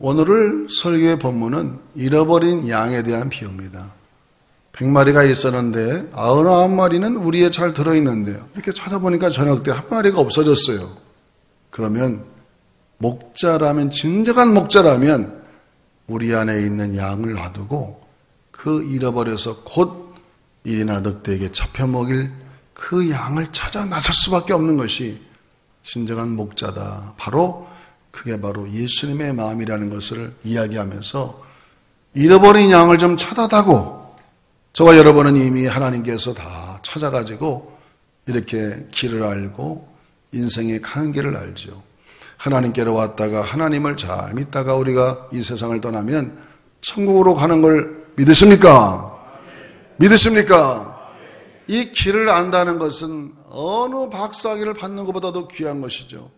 오늘 설교의 본문은 잃어버린 양에 대한 비유입니다. 100마리가 있었는데 99마리는 우리에 잘 들어있는데요. 이렇게 찾아보니까 저녁 때 한 마리가 없어졌어요. 그러면 목자라면, 진정한 목자라면 우리 안에 있는 양을 놔두고 그 잃어버려서 곧 일이나 늑대에게 잡혀 먹일 그 양을 찾아 나설 수밖에 없는 것이 진정한 목자다. 그게 바로 예수님의 마음이라는 것을 이야기하면서 잃어버린 양을 좀 찾아다고, 저와 여러분은 이미 하나님께서 다 찾아가지고 이렇게 길을 알고 인생의 가는 길을 알죠. 하나님께로 왔다가 하나님을 잘 믿다가 우리가 이 세상을 떠나면 천국으로 가는 걸 믿으십니까? 믿으십니까? 이 길을 안다는 것은 어느 박사학위를 받는 것보다도 귀한 것이죠.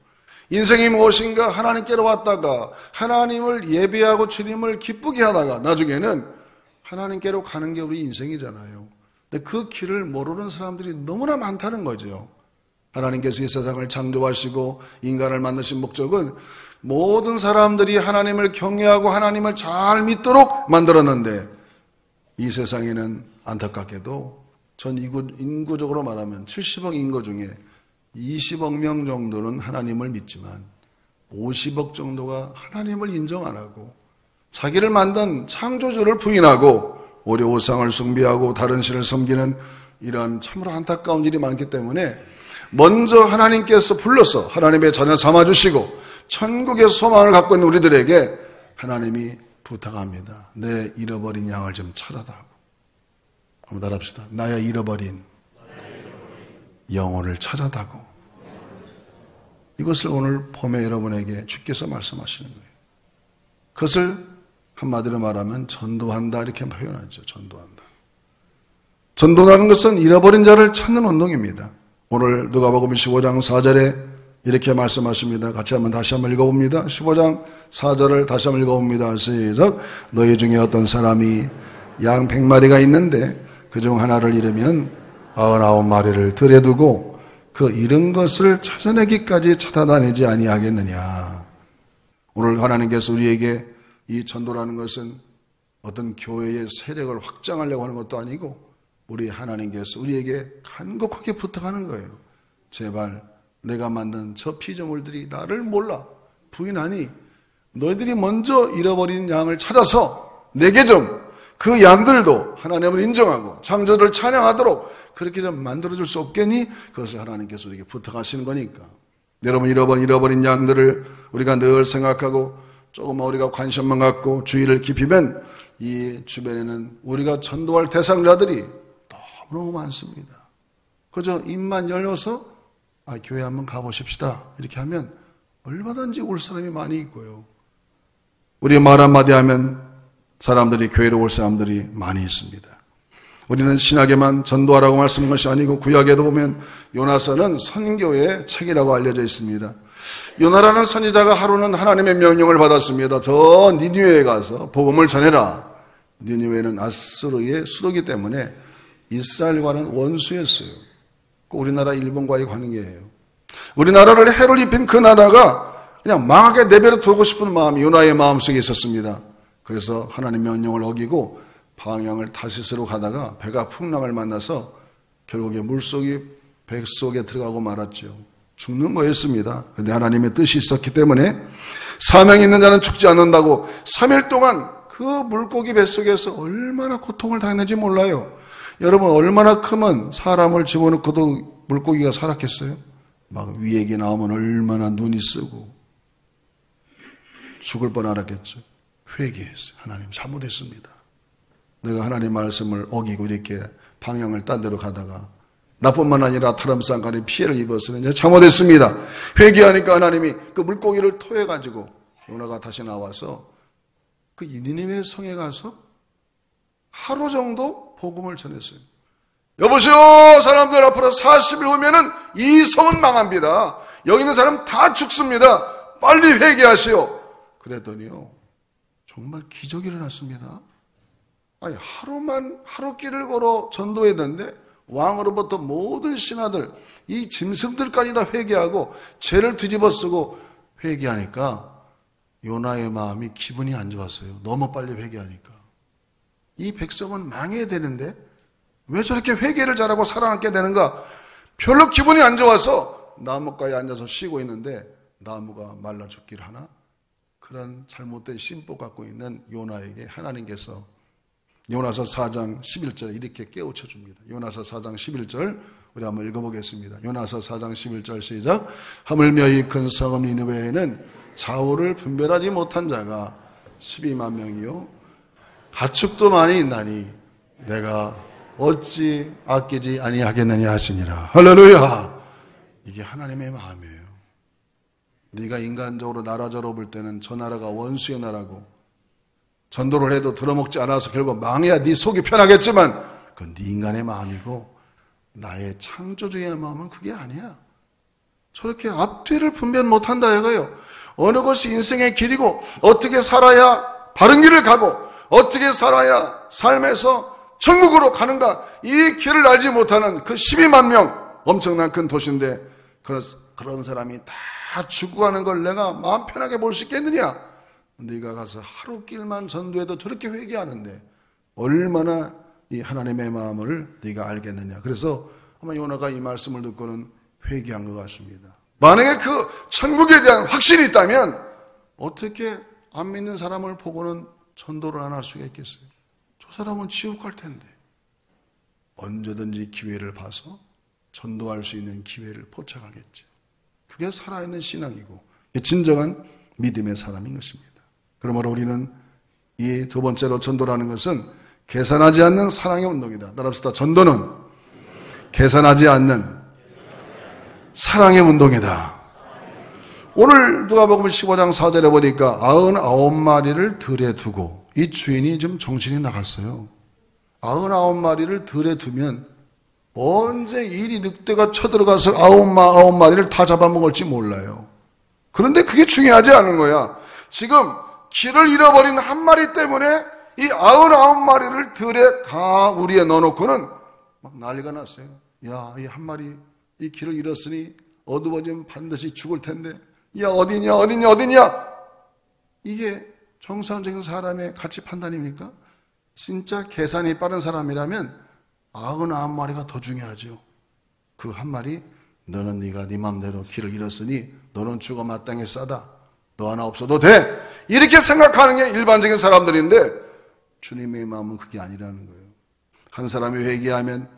인생이 무엇인가 하나님께로 왔다가 하나님을 예배하고 주님을 기쁘게 하다가 나중에는 하나님께로 가는 게 우리 인생이잖아요. 근데 그 길을 모르는 사람들이 너무나 많다는 거죠. 하나님께서 이 세상을 창조하시고 인간을 만드신 목적은 모든 사람들이 하나님을 경외하고 하나님을 잘 믿도록 만들었는데, 이 세상에는 안타깝게도 전 인구적으로 말하면 70억 인구 중에 20억 명 정도는 하나님을 믿지만 50억 정도가 하나님을 인정 안 하고 자기를 만든 창조주를 부인하고 오히려 우상을 숭배하고 다른 신을 섬기는 이런 참으로 안타까운 일이 많기 때문에 먼저 하나님께서 불러서 하나님의 자녀 삼아주시고 천국의 소망을 갖고 있는 우리들에게 하나님이 부탁합니다. 내 잃어버린 양을 좀 찾아다고. 한번 따라합시다. 나의 잃어버린 영혼을 찾아다고. 이것을 오늘 봄에 여러분에게 주께서 말씀하시는 거예요. 그것을 한마디로 말하면 전도한다 이렇게 표현하죠. 전도한다. 전도라는 것은 잃어버린 자를 찾는 운동입니다. 오늘 누가복음 15장 4절에 이렇게 말씀하십니다. 같이 다시 한번 읽어봅니다. 15장 4절을 다시 한번 읽어봅니다. 시작. 너희 중에 어떤 사람이 양 100마리가 있는데 그중 하나를 잃으면 99마리를 들에 두고 그 잃은 것을 찾아내기까지 찾아다니지 아니하겠느냐. 오늘 하나님께서 우리에게 이 전도라는 것은 어떤 교회의 세력을 확장하려고 하는 것도 아니고 우리 하나님께서 우리에게 간곡하게 부탁하는 거예요. 제발 내가 만든 저 피조물들이 나를 몰라 부인하니 너희들이 먼저 잃어버린 양을 찾아서 내게 좀 그 양들도 하나님을 인정하고 창조를 찬양하도록 그렇게 좀 만들어줄 수 없겠니? 그것을 하나님께서 우리에게 부탁하시는 거니까. 여러분 잃어버린 양들을 우리가 늘 생각하고 조금만 우리가 관심만 갖고 주의를 깊이면 이 주변에는 우리가 전도할 대상자들이 너무 많습니다. 그저 입만 열려서 교회 한번 가보십시다 이렇게 하면 얼마든지 올 사람이 많이 있고요. 우리 말 한마디 하면 사람들이 교회로 올 사람들이 많이 있습니다. 우리는 신약에만 전도하라고 말씀한 것이 아니고 구약에도 보면 요나서는 선교의 책이라고 알려져 있습니다. 요나라는 선지자가 하루는 하나님의 명령을 받았습니다. 저 니느웨에 가서 복음을 전해라. 니느웨는 아수르의 수도이기 때문에 이스라엘과는 원수였어요. 우리나라 일본과의 관계예요. 우리나라를 해를 입힌 그 나라가 그냥 망하게 내버려 두고 싶은 마음이 요나의 마음속에 있었습니다. 그래서 하나님 명령을 어기고 방향을 타시스로 가다가 배가 풍랑을 만나서 결국에 물속이 배 속에 들어가고 말았죠. 죽는 거였습니다. 그런데 하나님의 뜻이 있었기 때문에 사명이 있는 자는 죽지 않는다고 3일 동안 그 물고기 뱃속에서 얼마나 고통을 당했는지 몰라요. 여러분 얼마나 크면 사람을 집어넣고도 물고기가 살았겠어요? 막 위액이 나오면 얼마나 눈이 쓰고 죽을 뻔 알았겠죠. 회개했어요. 하나님 잘못했습니다. 내가 하나님 말씀을 어기고 이렇게 방향을 딴 데로 가다가 나뿐만 아니라 다른 사람까지 피해를 입었으니 잘못했습니다. 회개하니까 하나님이 그 물고기를 토해가지고 요나가 다시 나와서 그 니느웨 성에 가서 하루 정도 복음을 전했어요. 여보시오 사람들 앞으로 40일 후면은 이 성은 망합니다. 여기 있는 사람 다 죽습니다. 빨리 회개하시오. 그랬더니요 정말 기적이 일어났습니다. 아니, 하루 길을 걸어 전도했는데 왕으로부터 모든 신하들, 이 짐승들까지 다 회개하고 죄를 뒤집어 쓰고 회개하니까 요나의 마음이 기분이 안 좋았어요. 너무 빨리 회개하니까. 이 백성은 망해야 되는데 왜 저렇게 회개를 잘하고 살아남게 되는가? 별로 기분이 안 좋아서 나무가에 앉아서 쉬고 있는데 나무가 말라 죽기를 하나? 그런 잘못된 심보 갖고 있는 요나에게 하나님께서 요나서 4장 11절 이렇게 깨우쳐 줍니다. 요나서 4장 11절 우리 한번 읽어보겠습니다. 요나서 4장 11절 시작. 하물며 이 큰 성읍 니느웨에는 좌우를 분별하지 못한 자가 12만 명이요 가축도 많이 있나니 내가 어찌 아끼지 아니하겠느냐 하시니라. 할렐루야. 이게 하나님의 마음이에요. 네가 인간적으로 나라적으로 볼 때는 저 나라가 원수의 나라고 전도를 해도 들어먹지 않아서 결국 망해야 네 속이 편하겠지만 그건 네 인간의 마음이고 나의 창조주의 마음은 그게 아니야. 저렇게 앞뒤를 분별 못한다 이거예요. 어느 것이 인생의 길이고 어떻게 살아야 바른 길을 가고 어떻게 살아야 삶에서 천국으로 가는가 이 길을 알지 못하는 그 12만 명 엄청난 큰 도시인데 그런 사람이 다 죽어가는 걸 내가 마음 편하게 볼 수 있겠느냐? 네가 가서 하루 길만 전도해도 저렇게 회개하는데 얼마나 이 하나님의 마음을 네가 알겠느냐. 그래서 아마 요나가 이 말씀을 듣고는 회개한 것 같습니다. 만약에 그 천국에 대한 확신이 있다면 어떻게 안 믿는 사람을 보고는 전도를 안 할 수가 있겠어요? 저 사람은 지옥 갈 텐데 언제든지 기회를 봐서 전도할 수 있는 기회를 포착하겠죠. 그게 살아있는 신앙이고 진정한 믿음의 사람인 것입니다. 그러므로 우리는 이 두 번째로 전도라는 것은 계산하지 않는 사랑의 운동이다. 따라합시다. 전도는 계산하지 않는 사랑의 운동이다. 오늘 누가복음 15장 4절에 보니까 99마리를 들에 두고 이 주인이 좀 정신이 나갔어요. 99마리를 들에 두면 언제 일이 늑대가 쳐들어가서 99마리를 다 잡아먹을지 몰라요. 그런데 그게 중요하지 않은 거야. 지금 길을 잃어버린 한 마리 때문에 이 99마리를 들에 다 우리에 넣어놓고는 막 난리가 났어요. 야, 이 한 마리 이 길을 잃었으니 어두워지면 반드시 죽을 텐데 야 어디냐 이게 정상적인 사람의 가치 판단입니까? 진짜 계산이 빠른 사람이라면 99마리가 더 중요하죠. 그 한 마리 너는 네가 네 맘대로 길을 잃었으니 너는 죽어 마땅히 싸다. 너 하나 없어도 돼. 이렇게 생각하는 게 일반적인 사람들인데 주님의 마음은 그게 아니라는 거예요. 한 사람이 회개하면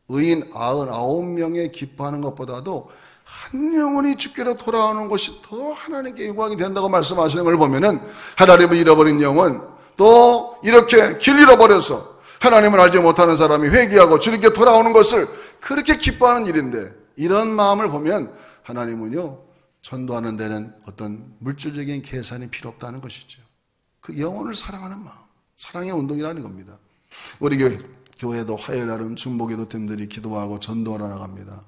의인 99명에 기뻐하는 것보다도 한 영혼이 주께로 돌아오는 것이 더 하나님께 영광이 된다고 말씀하시는 걸 보면은 하나님을 잃어버린 영혼 또 이렇게 길 잃어버려서 하나님을 알지 못하는 사람이 회개하고 주님께 돌아오는 것을 그렇게 기뻐하는 일인데 이런 마음을 보면 하나님은요 전도하는 데는 어떤 물질적인 계산이 필요 없다는 것이죠. 그 영혼을 사랑하는 마음, 사랑의 운동이라는 겁니다. 우리 교회도 화요일날은 중보기도 팀들이 기도하고 전도하러 나갑니다.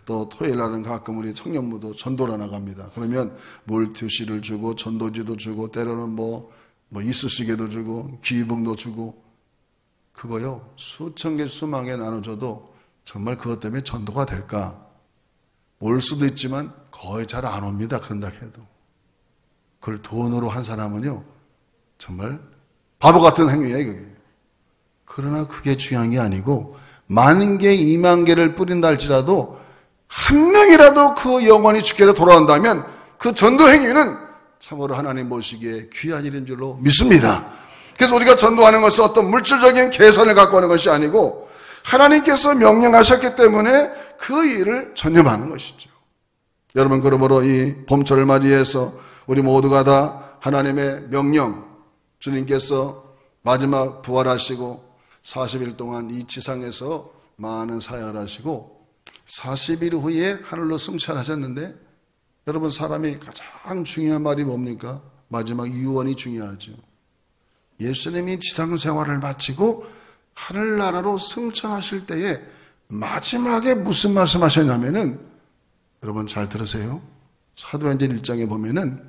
또 토요일날은 가끔 우리 청년부도 전도하러 나갑니다. 그러면 물티슈를 주고 전도지도 주고 때로는 뭐 이쑤시개도 주고 귀붕도 주고 그거요 수천 개 수만 개 나눠줘도 정말 그것 때문에 전도가 될까? 올 수도 있지만 거의 잘 안 옵니다. 그런다 해도. 그걸 돈으로 한 사람은요 정말 바보 같은 행위예요. 그게. 그러나 그게 중요한 게 아니고 10,000개, 20,000개를 뿌린다 할지라도 한 명이라도 그 영혼이 주께로 돌아온다면 그 전도 행위는 참으로 하나님 보시기에 귀한 일인 줄로 믿습니다. 그래서 우리가 전도하는 것은 어떤 물질적인 계산을 갖고 하는 것이 아니고 하나님께서 명령하셨기 때문에 그 일을 전념하는 것이죠. 여러분 그러므로 이 봄철을 맞이해서 우리 모두가 다 하나님의 명령 주님께서 마지막 부활하시고 40일 동안 이 지상에서 많은 사역을 하시고 40일 후에 하늘로 승천하셨는데 여러분 사람이 가장 중요한 말이 뭡니까? 마지막 유언이 중요하죠. 예수님이 지상 생활을 마치고 하늘나라로 승천하실 때에 마지막에 무슨 말씀하셨냐면은 여러분 잘 들으세요. 사도행전 1장에 보면은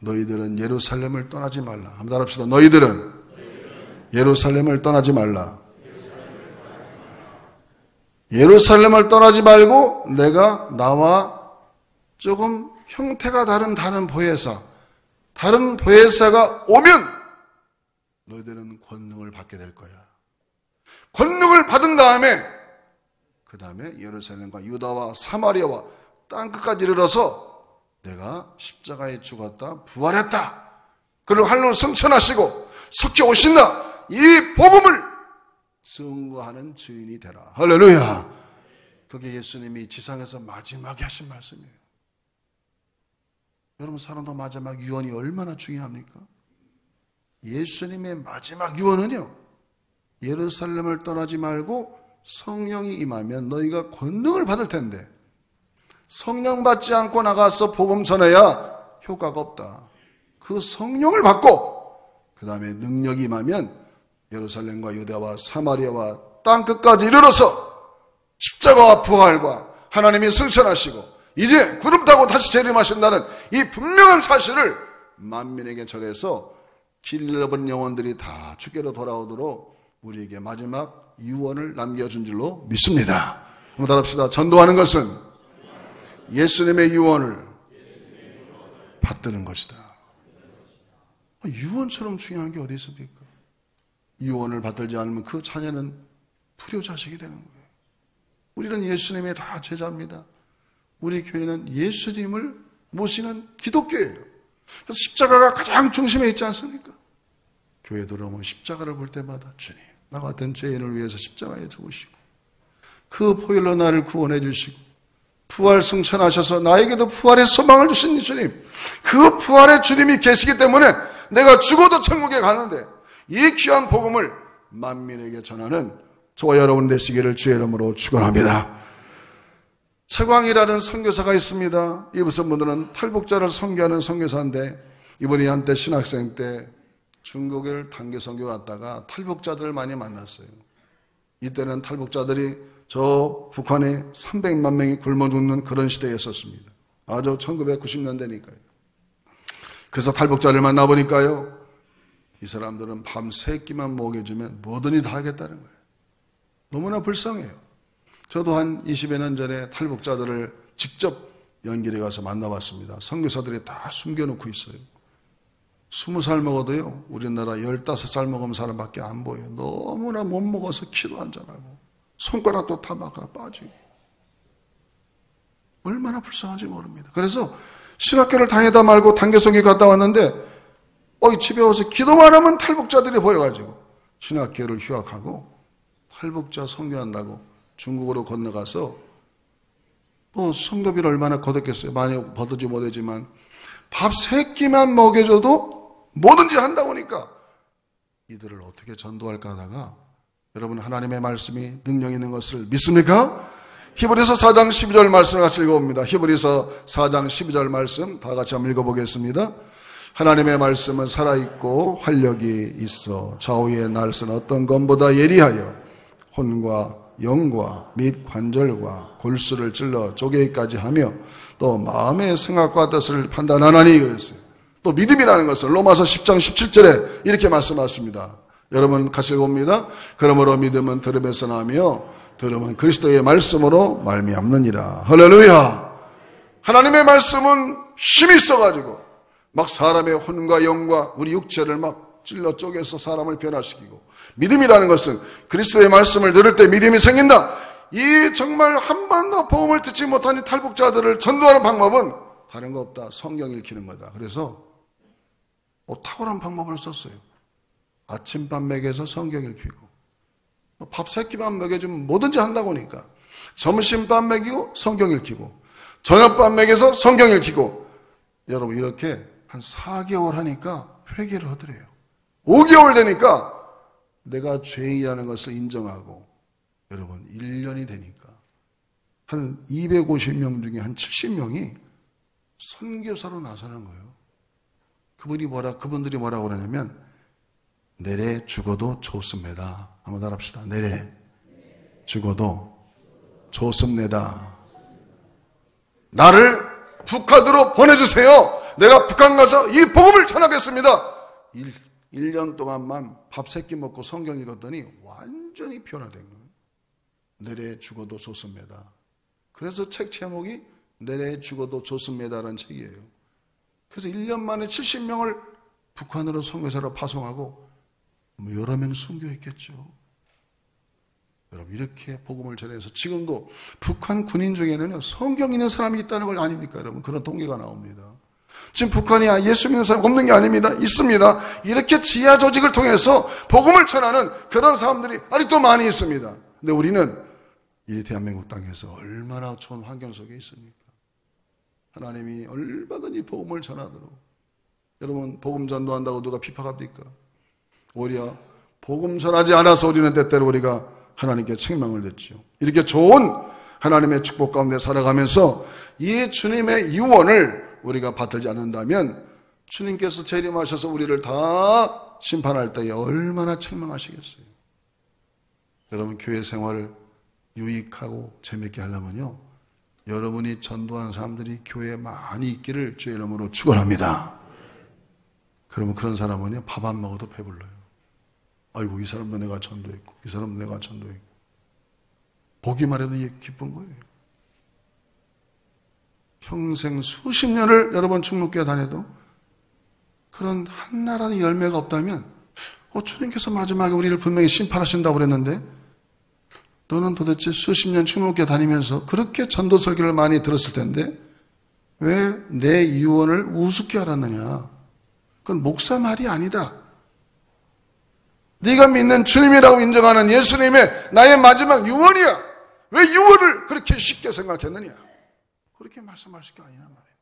너희들은 예루살렘을 떠나지 말라. 한번 따라합시다. 너희들은 예루살렘을 떠나지 말라. 예루살렘을 떠나지 말고 내가 나와 조금 형태가 다른 보혜사, 다른 보혜사가 오면 너희들은 권능을 받게 될 거야. 권능을 받은 다음에 그 다음에 예루살렘과 유다와 사마리아와 땅끝까지 이르러서 내가 십자가에 죽었다 부활했다, 그를 하늘로 승천하시고 섞여 오신다, 이 복음을 증거하는 증인이 되라. 할렐루야. 그게 예수님이 지상에서 마지막에 하신 말씀이에요. 여러분, 사랑도 마지막 유언이 얼마나 중요합니까? 예수님의 마지막 유언은요, 예루살렘을 떠나지 말고 성령이 임하면 너희가 권능을 받을 텐데, 성령 받지 않고 나가서 복음 전해야 효과가 없다. 그 성령을 받고 그 다음에 능력이 임하면 예루살렘과 유대와 사마리아와 땅끝까지 이르러서 십자가와 부활과 하나님이 승천하시고 이제 구름 타고 다시 재림하신다는 이 분명한 사실을 만민에게 전해서 길 잃어버린 영혼들이 다 주께로 돌아오도록 우리에게 마지막 유언을 남겨준 줄로 믿습니다. 한번 따라합시다. 전도하는 것은 예수님의 유언을 받드는 것이다. 유언처럼 중요한 게 어디 있습니까? 유언을 받들지 않으면 그 자녀는 불효자식이 되는 거예요. 우리는 예수님의 다 제자입니다. 우리 교회는 예수님을 모시는 기독교예요. 그래서 십자가가 가장 중심에 있지 않습니까? 교회 들어오면 십자가를 볼 때마다 주님, 나 같은 죄인을 위해서 십자가에 죽으시고 그 보혈로 나를 구원해 주시고 부활 승천하셔서 나에게도 부활의 소망을 주신 주님, 그 부활의 주님이 계시기 때문에 내가 죽어도 천국에 가는데 이 귀한 복음을 만민에게 전하는 저와 여러분 되시기를 주의 이름으로 축원합니다. 최광이라는 선교사가 있습니다. 이분은 분들은 탈북자를 선교하는 선교사인데, 이분이 한때 신학생 때 중국을 단기 선교 갔다가 탈북자들을 많이 만났어요. 이때는 탈북자들이 저 북한에 300만 명이 굶어 죽는 그런 시대였었습니다. 아주 1990년대니까요. 그래서 탈북자를 만나보니까요, 이 사람들은 밤 3끼만 먹여주면 뭐든지 다 하겠다는 거예요. 너무나 불쌍해요. 저도 한 20여 년 전에 탈북자들을 직접 연길에 가서 만나봤습니다. 선교사들이 다 숨겨놓고 있어요. 20살 먹어도요, 우리나라 15살 먹은 사람밖에 안 보여요. 너무나 못 먹어서 키도 안 자라고 손가락도 다 막아 빠지고 얼마나 불쌍한지 모릅니다. 그래서 신학교를 다니다 말고 단계성에 갔다 왔는데 집에 와서 기도만 하면 탈북자들이 보여가지고 신학교를 휴학하고 탈북자 선교한다고 중국으로 건너가서 성도비를 얼마나 거뒀겠어요. 많이 버티지 못하지만 밥 3끼만 먹여줘도 뭐든지 한다 보니까 이들을 어떻게 전도할까 하다가, 여러분, 하나님의 말씀이 능력 있는 것을 믿습니까? 히브리서 4장 12절 말씀을 같이 읽어봅니다. 히브리서 4장 12절 말씀 다 같이 한번 읽어보겠습니다. 하나님의 말씀은 살아있고 활력이 있어 좌우의 날선 어떤 것보다 예리하여 혼과 영과 및 관절과 골수를 찔러 쪼개기까지 하며 또 마음의 생각과 뜻을 판단하나니 그랬어요. 또 믿음이라는 것을 로마서 10장 17절에 이렇게 말씀하십니다. 여러분 같이 읽어봅니다. 그러므로 믿음은 들음에서 나며 들음은 그리스도의 말씀으로 말미암느니라. 할렐루야. 하나님의 말씀은 힘이 있어가지고 막 사람의 혼과 영과 우리 육체를 막 찔러 쪼개서 사람을 변화시키고, 믿음이라는 것은 그리스도의 말씀을 들을 때 믿음이 생긴다. 이 정말 한 번도 복음을 듣지 못한 탈북자들을 전도하는 방법은 다른 거 없다. 성경 읽히는 거다. 그래서 탁월한 방법을 썼어요. 아침밥 먹여서 성경 읽히고, 밥 3끼만 먹여주면 뭐든지 한다고 하니까 점심밥 먹이고 성경 읽히고, 저녁밥 먹여서 성경 읽히고. 여러분, 이렇게 한 4개월 하니까 회개를 하더래요. 5개월 되니까 내가 죄인이라는 것을 인정하고, 여러분 1년이 되니까 한 250명 중에 한 70명이 선교사로 나서는 거예요. 그분들이 뭐라고 그러냐면 내래 죽어도 좋습니다. 한번 따라합시다. 내래 죽어도 좋습니다. 나를 북한으로 보내주세요. 내가 북한 가서 이 복음을 전하겠습니다. 1년 동안만 밥 3끼 먹고 성경 읽었더니 완전히 변화된 거예요. 내래 죽어도 좋습니다. 그래서 책 제목이 내래 죽어도 좋습니다라는 책이에요. 그래서 1년 만에 70명을 북한으로 선교사로 파송하고 여러 명 순교했겠죠. 여러분, 이렇게 복음을 전해서 지금도 북한 군인 중에는 성경 있는 사람이 있다는 걸 아닙니까? 여러분, 그런 통계가 나옵니다. 지금 북한이 예수 믿는 사람 없는 게 아닙니다. 있습니다. 이렇게 지하 조직을 통해서 복음을 전하는 그런 사람들이 아직도 많이 있습니다. 근데 우리는 이 대한민국 땅에서 얼마나 좋은 환경 속에 있습니까? 하나님이 얼마든지 복음을 전하도록. 여러분, 복음 전도한다고 누가 비판합니까? 오히려 복음 전하지 않아서 우리는 때때로 우리가 하나님께 책망을 듣죠. 이렇게 좋은 하나님의 축복 가운데 살아가면서 이 주님의 유언을 우리가 받들지 않는다면 주님께서 재림하셔서 우리를 다 심판할 때에 얼마나 책망하시겠어요. 여러분, 교회 생활을 유익하고 재밌게 하려면요, 여러분이 전도한 사람들이 교회에 많이 있기를 주의 이름으로 축원합니다. 그러면 그런 사람은요, 밥 안 먹어도 배불러요. 아이고, 이 사람도 내가 전도했고, 이 사람도 내가 전도했고. 보기만 해도 이게 기쁜 거예요. 평생 수십 년을 여러분 충무교회 다녀도 그런 한나라의 열매가 없다면, 주님께서 마지막에 우리를 분명히 심판하신다고 그랬는데, 너는 도대체 수십 년 충무교회 다니면서 그렇게 전도 설교를 많이 들었을 텐데 왜 내 유언을 우습게 알았느냐? 그건 목사 말이 아니다. 네가 믿는 주님이라고 인정하는 예수님의 나의 마지막 유언이야. 왜 유언을 그렇게 쉽게 생각했느냐? 그렇게 말씀하실 게 아니란 말이에요.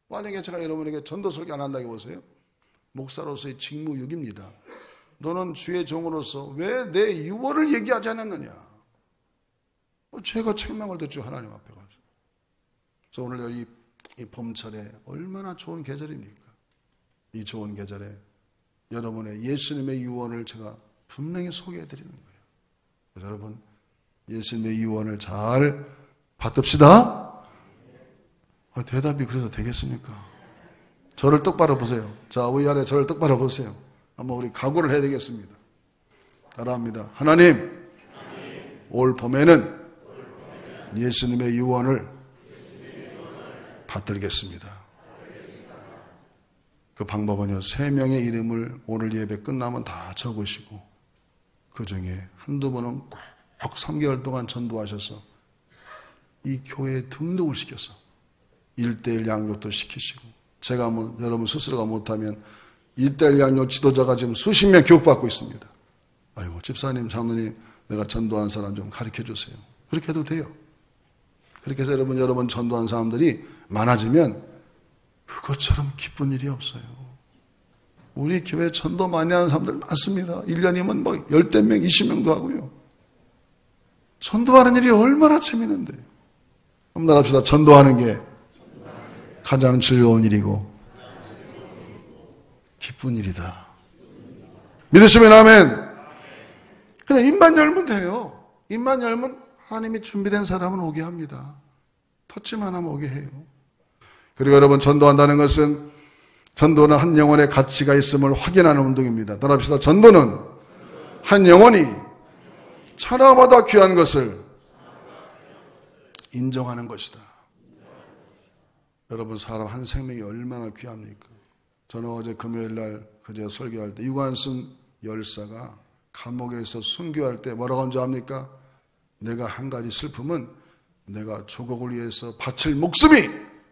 만약에 제가 여러분에게 전도 설교 안 한다고 보세요. 목사로서의 직무유기입니다. 너는 주의 종으로서 왜 내 유언을 얘기하지 않았느냐? 제가 책망을 듣죠, 하나님 앞에 가서. 그래서 오늘 이 봄철에 얼마나 좋은 계절입니까? 이 좋은 계절에 여러분의 예수님의 유언을 제가 분명히 소개해 드리는 거예요. 그래서 여러분, 예수님의 유언을 잘 받듭시다. 대답이 그래서 되겠습니까? 저를 똑바로 보세요. 자, 위아래 저를 똑바로 보세요. 한번 우리 각오를 해야 되겠습니다. 따라합니다. 하나님, 올 봄에는 예수님의 유언을 받들겠습니다. 그 방법은요, 3명의 이름을 오늘 예배 끝나면 다 적으시고 그 중에 한두 분은 꼭 3개월 동안 전도하셔서 이 교회에 등록을 시켜서 1:1 양육도 시키시고, 제가 여러분 스스로가 못하면 1:1 양육 지도자가 지금 수십 명 교육받고 있습니다. 아이고, 집사님, 장로님, 내가 전도한 사람 좀 가르쳐 주세요. 그렇게 해도 돼요. 그렇게 해서 여러분 전도한 사람들이 많아지면 그것처럼 기쁜 일이 없어요. 우리 교회 전도 많이 하는 사람들 많습니다. 1년이면 막 10대 명, 20명도 하고요. 전도하는 일이 얼마나 재밌는데. 한번 합시다. 전도하는 게 가장 즐거운 일이고 기쁜 일이다. 믿으시면 아멘. 그냥 입만 열면 돼요. 입만 열면 하나님이 준비된 사람은 오게 합니다. 터치만 하면 오게 해요. 그리고 여러분, 전도한다는 것은, 전도는 한 영혼의 가치가 있음을 확인하는 운동입니다. 따라합시다. 전도는 한 영혼이 천하보다 귀한 것을 인정하는 것이다. 여러분, 사람 한 생명이 얼마나 귀합니까? 저는 어제 금요일날 그제 설교할 때 유관순 열사가 감옥에서 순교할 때 뭐라고 한 줄 압니까? 내가 한 가지 슬픔은 내가 조국을 위해서 바칠 목숨이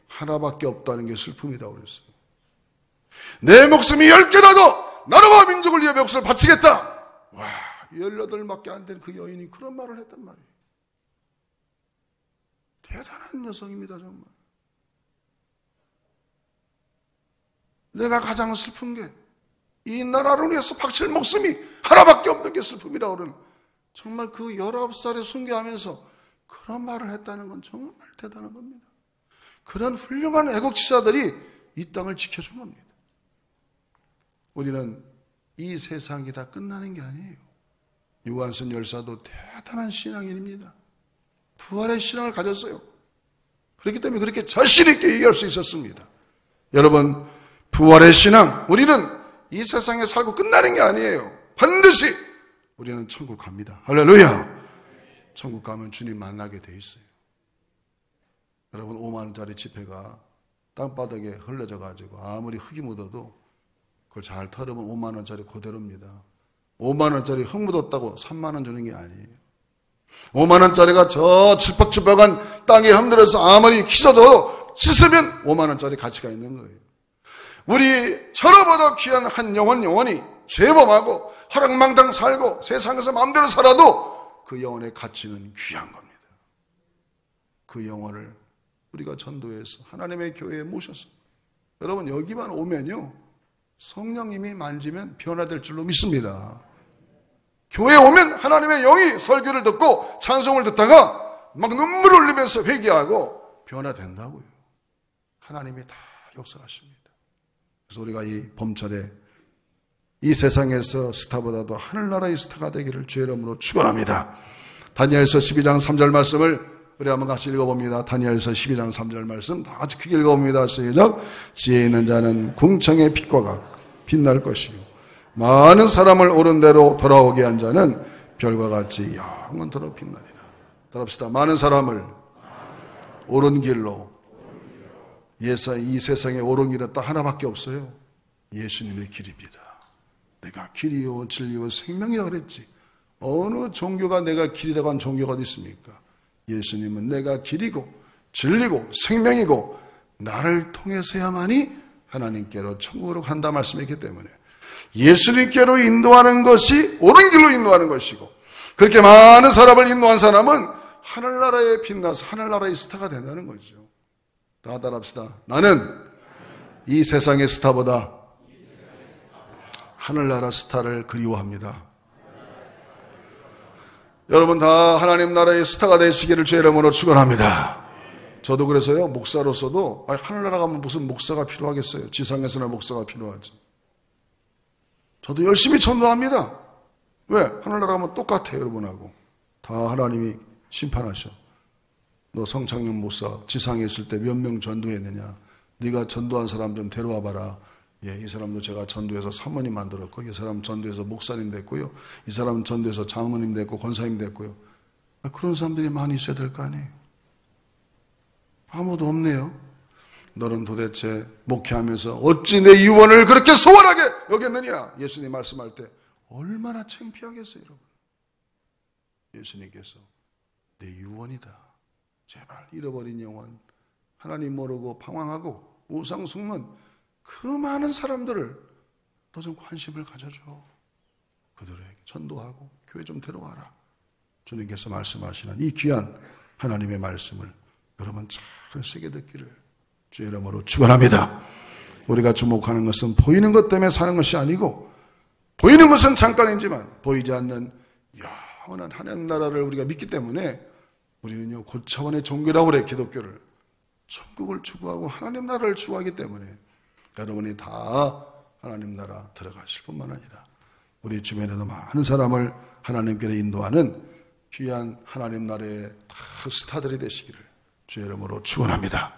하나밖에 없다는 게 슬픔이라고 그랬어요. 내 목숨이 10개라도 나라와 민족을 위해 목숨을 바치겠다. 와, 18밖에 안 된 그 여인이 그런 말을 했단 말이에요. 대단한 여성입니다, 정말. 내가 가장 슬픈 게 이 나라를 위해서 바칠 목숨이 하나밖에 없는 게 슬픔이라고 그러는, 정말 그 19살에 순교하면서 그런 말을 했다는 건 정말 대단한 겁니다. 그런 훌륭한 애국지사들이 이 땅을 지켜준 겁니다. 우리는 이 세상이 다 끝나는 게 아니에요. 유관순 열사도 대단한 신앙인입니다. 부활의 신앙을 가졌어요. 그렇기 때문에 그렇게 자신 있게 얘기할 수 있었습니다. 여러분, 부활의 신앙, 우리는 이 세상에 살고 끝나는 게 아니에요. 반드시 우리는 천국 갑니다. 할렐루야. 천국 가면 주님 만나게 돼 있어요. 여러분, 5만 원짜리 지폐가 땅바닥에 흘러져 가지고 아무리 흙이 묻어도 그걸 잘 털으면 5만 원짜리 그대로입니다. 5만 원짜리 흙 묻었다고 3만 원 주는 게 아니에요. 5만 원짜리가 저 칠박칠박한 땅에 흔들어서 아무리 씻어도 씻으면 5만 원짜리 가치가 있는 거예요. 우리 저러보다 귀한 한 영혼이 죄범하고 허랑망당 살고 세상에서 마음대로 살아도 그 영혼의 가치는 귀한 겁니다. 그 영혼을 우리가 전도해서 하나님의 교회에 모셔서 여러분 여기만 오면요 성령님이 만지면 변화될 줄로 믿습니다. 교회에 오면 하나님의 영이 설교를 듣고 찬송을 듣다가 막 눈물 흘리면서 회개하고 변화된다고요. 하나님이 다 역사하십니다. 그래서 우리가 이 봄철에 이 세상에서 스타보다도 하늘나라의 스타가 되기를 주의 이름으로 축원합니다. 다니엘서 12장 3절 말씀을 우리 한번 같이 읽어봅니다. 다니엘서 12장 3절 말씀 다 같이 크게 읽어봅니다. 시작. 지혜 있는 자는 궁창의 빛과 같고 빛날 것이요 많은 사람을 옳은 대로 돌아오게 한 자는 별과 같이 영원토록 빛나리라. 따라합시다. 많은 사람을 옳은 길로 이 세상에 옳은 길은 딱 하나밖에 없어요. 예수님의 길입니다. 내가 길이요 진리요 생명이라고 그랬지. 어느 종교가 내가 길이라고 한 종교가 어디 있습니까? 예수님은 내가 길이고 진리고 생명이고 나를 통해서야만이 하나님께로 천국으로 간다 말씀했기 때문에 예수님께로 인도하는 것이 옳은 길로 인도하는 것이고 그렇게 많은 사람을 인도한 사람은 하늘나라에 빛나서 하늘나라의 스타가 된다는 거죠. 다 따라합시다. 나는 이 세상의 스타보다 하늘나라 스타를 그리워합니다. 여러분 다 하나님 나라의 스타가 되시기를 주의 이름으로 축원합니다. 저도 그래서요 목사로서도 하늘나라 가면 무슨 목사가 필요하겠어요. 지상에서나 목사가 필요하지. 저도 열심히 전도합니다. 왜? 하늘나라 가면 똑같아요. 여러분하고 다 하나님이 심판하셔. 너 성창용 목사 지상에 있을 때 몇 명 전도했느냐. 네가 전도한 사람 좀 데려와 봐라. 예, 이 사람도 제가 전도해서 사모님 만들었고 이 사람 전도해서 목사님 됐고요. 이 사람 전도해서 장모님 됐고 권사님 됐고요. 그런 사람들이 많이 있어야 될 거 아니에요. 아무도 없네요. 너는 도대체 목회하면서 어찌 내 유언을 그렇게 소원하게 여겼느냐. 예수님 말씀할 때 얼마나 창피하겠어요. 여러분. 예수님께서 내 유언이다. 제발 잃어버린 영혼 하나님 모르고 방황하고 우상 숭는 그 많은 사람들을 너 좀 관심을 가져줘. 그들에게 전도하고 교회 좀 데려와라. 주님께서 말씀하시는 이 귀한 하나님의 말씀을 여러분 잘 새겨 듣기를 주의 이름으로 축원합니다. 우리가 주목하는 것은 보이는 것 때문에 사는 것이 아니고 보이는 것은 잠깐이지만 보이지 않는 영원한 하나님 나라를 우리가 믿기 때문에 우리는요 고차원의 종교라고 그래. 기독교를 천국을 추구하고 하나님 나라를 추구하기 때문에 여러분이 다 하나님 나라 들어가실 뿐만 아니라 우리 주변에도 많은 사람을 하나님께로 인도하는 귀한 하나님 나라의 다 스타들이 되시기를 주의 이름으로 축원합니다.